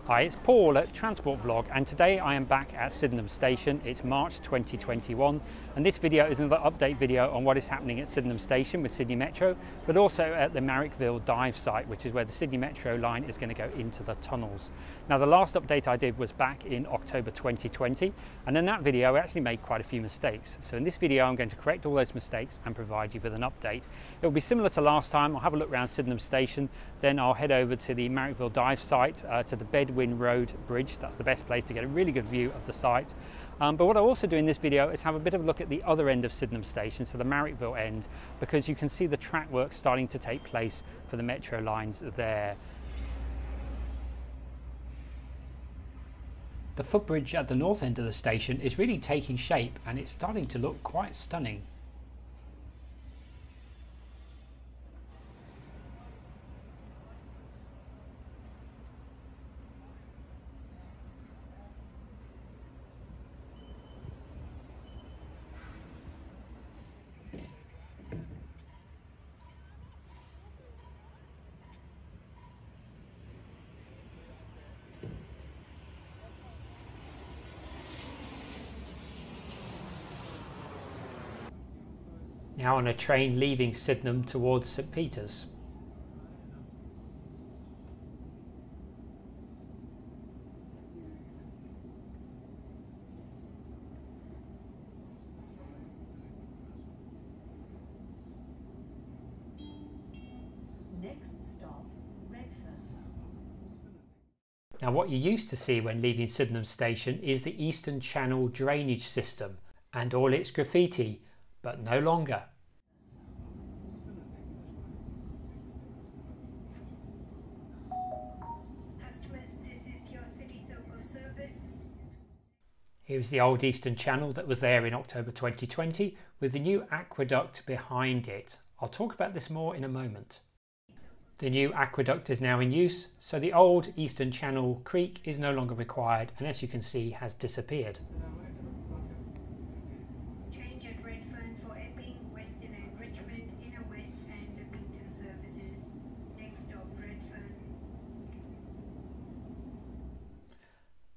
Hi, it's Paul at Transport Vlog, and today I am back at Sydenham Station. It's March 2021, and this video is another update video on what is happening at Sydenham Station with Sydney Metro, but also at the Marrickville Dive Site, which is where the Sydney Metro line is going to go into the tunnels. Now, the last update I did was back in October 2020, and in that video I actually made quite a few mistakes. So in this video I'm going to correct all those mistakes and provide you with an update. It will be similar to last time. I'll have a look around Sydenham Station, then I'll head over to the Marrickville Dive Site, to the Bedwin Road bridge. That's the best place to get a really good view of the site. But what I'll also do in this video is have a bit of a look at the other end of Sydenham Station, so the Marrickville end, because you can see the track work starting to take place for the metro lines there. The footbridge at the north end of the station is really taking shape, and it's starting to look quite stunning. Now on a train leaving Sydenham towards St Peter's. Next stop, Redfern. Now, what you used to see when leaving Sydenham Station is the Eastern Channel drainage system and all its graffiti, but no longer. Customers, this is your city circle service. Here's the old Eastern Channel that was there in October 2020 with the new aqueduct behind it. I'll talk about this more in a moment. The new aqueduct is now in use, so the old Eastern Channel creek is no longer required, and as you can see has disappeared. Change at Redfern for Epping, Western and Richmond, Inner West and Leamington services. Next stop, Redfern.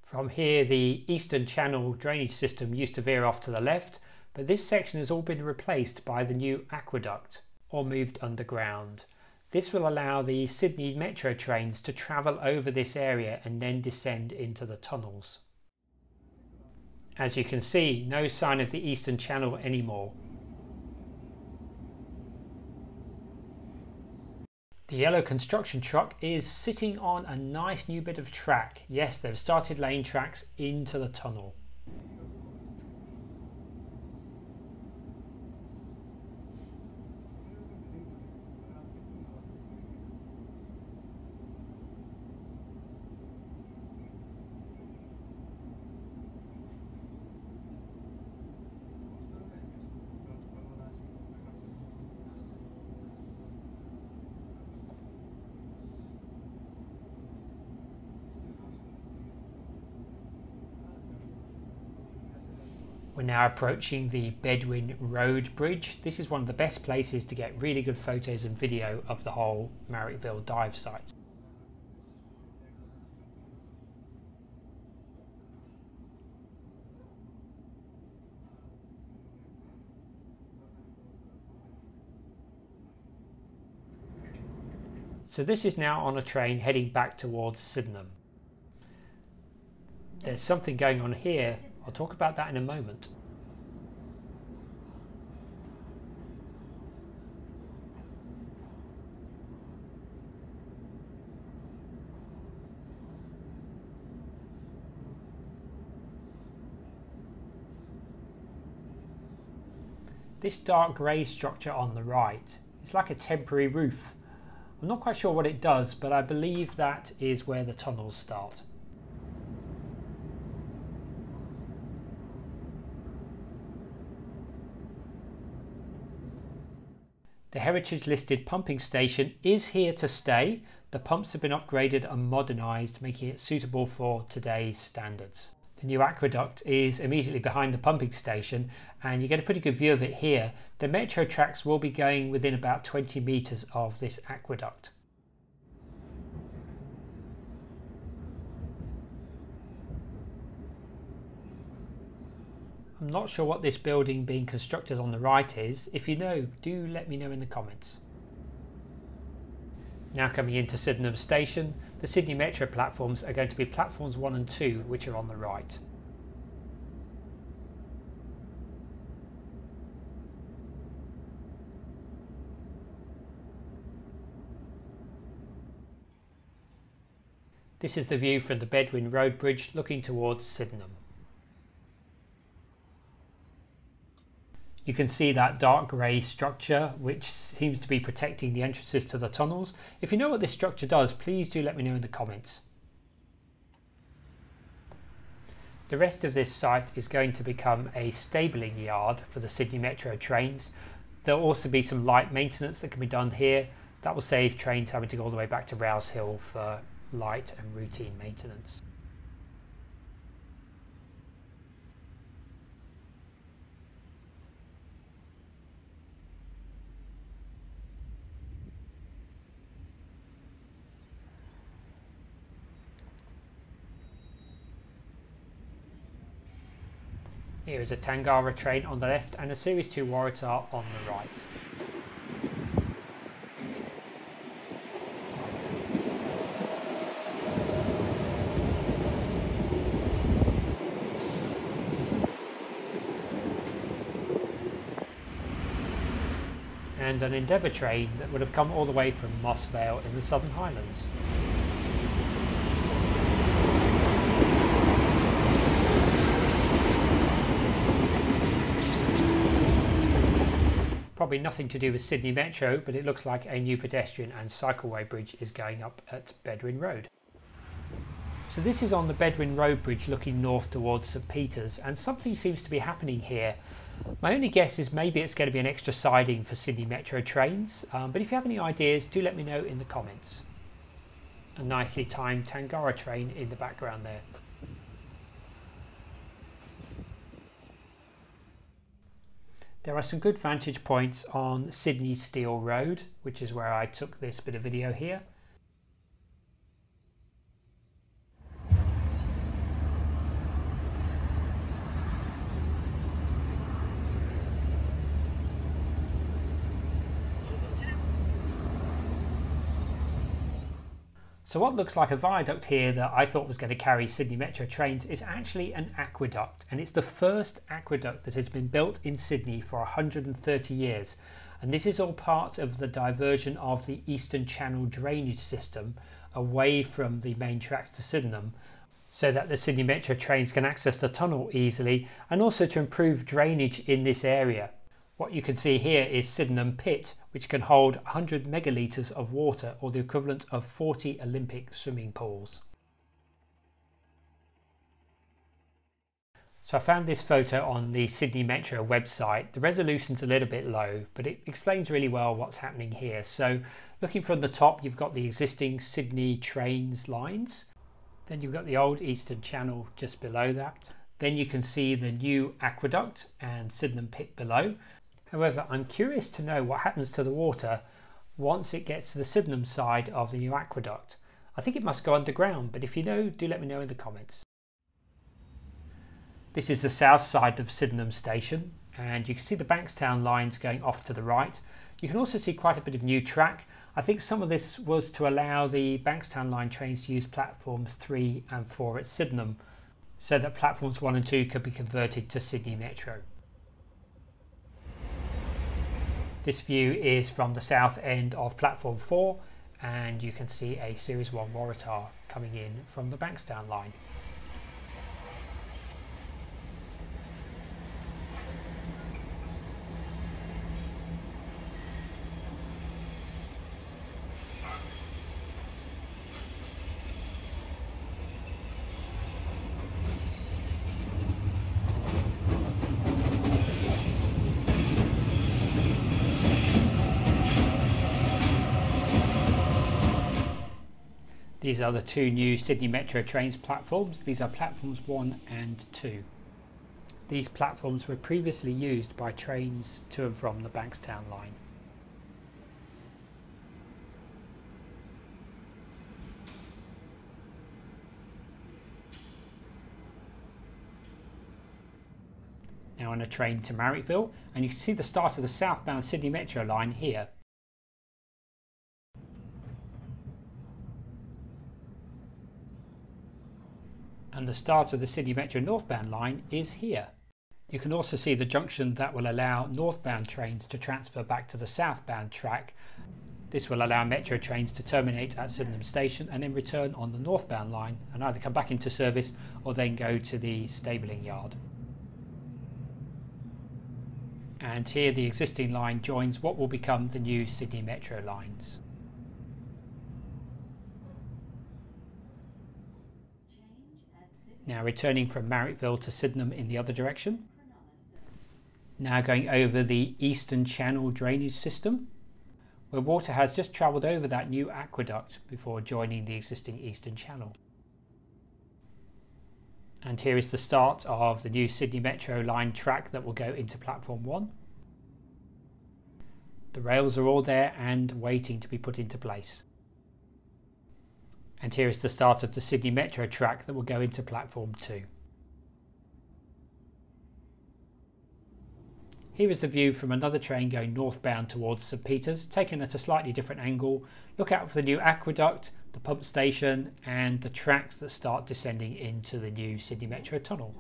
From here, the Eastern Channel drainage system used to veer off to the left, but this section has all been replaced by the new aqueduct, or moved underground. This will allow the Sydney Metro trains to travel over this area and then descend into the tunnels. As you can see, no sign of the Eastern Channel anymore. The yellow construction truck is sitting on a nice new bit of track. Yes, they've started laying tracks into the tunnel. We're now approaching the Bedwin Road bridge. This is one of the best places to get really good photos and video of the whole Marrickville Dive Site. So this is now on a train heading back towards Sydenham. There's something going on here. I'll talk about that in a moment. This dark grey structure on the right, it's like a temporary roof. I'm not quite sure what it does, but I believe that is where the tunnels start. The heritage listed pumping station is here to stay. The pumps have been upgraded and modernised, making it suitable for today's standards. The new aqueduct is immediately behind the pumping station, and you get a pretty good view of it here. The metro tracks will be going within about 20 metres of this aqueduct. I'm not sure what this building being constructed on the right is. If you know, do let me know in the comments. Now coming into Sydenham Station, the Sydney Metro platforms are going to be platforms 1 and 2, which are on the right. This is the view from the Bedwin Road bridge looking towards Sydenham. You can see that dark grey structure which seems to be protecting the entrances to the tunnels. If you know what this structure does, please do let me know in the comments. The rest of this site is going to become a stabling yard for the Sydney Metro trains. There'll also be some light maintenance that can be done here. That will save trains having to go all the way back to Rouse Hill for light and routine maintenance. Here is a Tangara train on the left and a Series 2 Waratah on the right. And an Endeavour train that would have come all the way from Moss Vale in the Southern Highlands. Probably nothing to do with Sydney Metro, but it looks like a new pedestrian and cycleway bridge is going up at Bedwin Road. So this is on the Bedwin Road bridge looking north towards St Peter's, and something seems to be happening here. My only guess is maybe it's going to be an extra siding for Sydney Metro trains, but if you have any ideas, do let me know in the comments. A nicely timed Tangara train in the background there. There are some good vantage points on Sydney Steel Road, which is where I took this bit of video here. So what looks like a viaduct here that I thought was going to carry Sydney Metro trains is actually an aqueduct, and it's the first aqueduct that has been built in Sydney for 130 years. And this is all part of the diversion of the Eastern Channel drainage system away from the main tracks to Sydenham, so that the Sydney Metro trains can access the tunnel easily, and also to improve drainage in this area. What you can see here is Sydenham Pit, which can hold 100 megalitres of water, or the equivalent of 40 Olympic swimming pools. So I found this photo on the Sydney Metro website. The resolution's a little bit low, but it explains really well what's happening here. So looking from the top, you've got the existing Sydney trains lines. Then you've got the old Eastern Channel just below that. Then you can see the new aqueduct and Sydenham Pit below. However, I'm curious to know what happens to the water once it gets to the Sydenham side of the new aqueduct. I think it must go underground, but if you know, do let me know in the comments. This is the south side of Sydenham Station, and you can see the Bankstown lines going off to the right. You can also see quite a bit of new track. I think some of this was to allow the Bankstown line trains to use platforms 3 and 4 at Sydenham, so that platforms 1 and 2 could be converted to Sydney Metro. This view is from the south end of platform 4, and you can see a Series 1 Waratah coming in from the Bankstown line. These are the two new Sydney Metro trains platforms. These are platforms 1 and 2. These platforms were previously used by trains to and from the Bankstown line. Now now on a train to Marrickville, and you can see the start of the southbound Sydney Metro line here. And the start of the Sydney Metro northbound line is here. You can also see the junction that will allow northbound trains to transfer back to the southbound track. This will allow Metro trains to terminate at Sydenham Station and then return on the northbound line and either come back into service or then go to the stabling yard. And here the existing line joins what will become the new Sydney Metro lines. Now returning from Marrickville to Sydenham in the other direction. Now going over the Eastern Channel drainage system, where water has just travelled over that new aqueduct before joining the existing Eastern Channel. And here is the start of the new Sydney Metro line track that will go into platform 1. The rails are all there and waiting to be put into place. And here is the start of the Sydney Metro track that will go into platform 2. Here is the view from another train going northbound towards St Peter's, taken at a slightly different angle. Look out for the new aqueduct, the pump station and the tracks that start descending into the new Sydney Metro tunnel.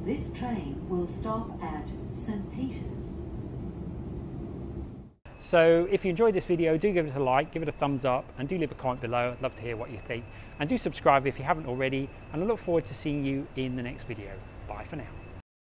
This train will stop at St Peter's. So if you enjoyed this video, do give it a like, give it a thumbs up and do leave a comment below. I'd love to hear what you think, and do subscribe if you haven't already, and I look forward to seeing you in the next video. Bye for now.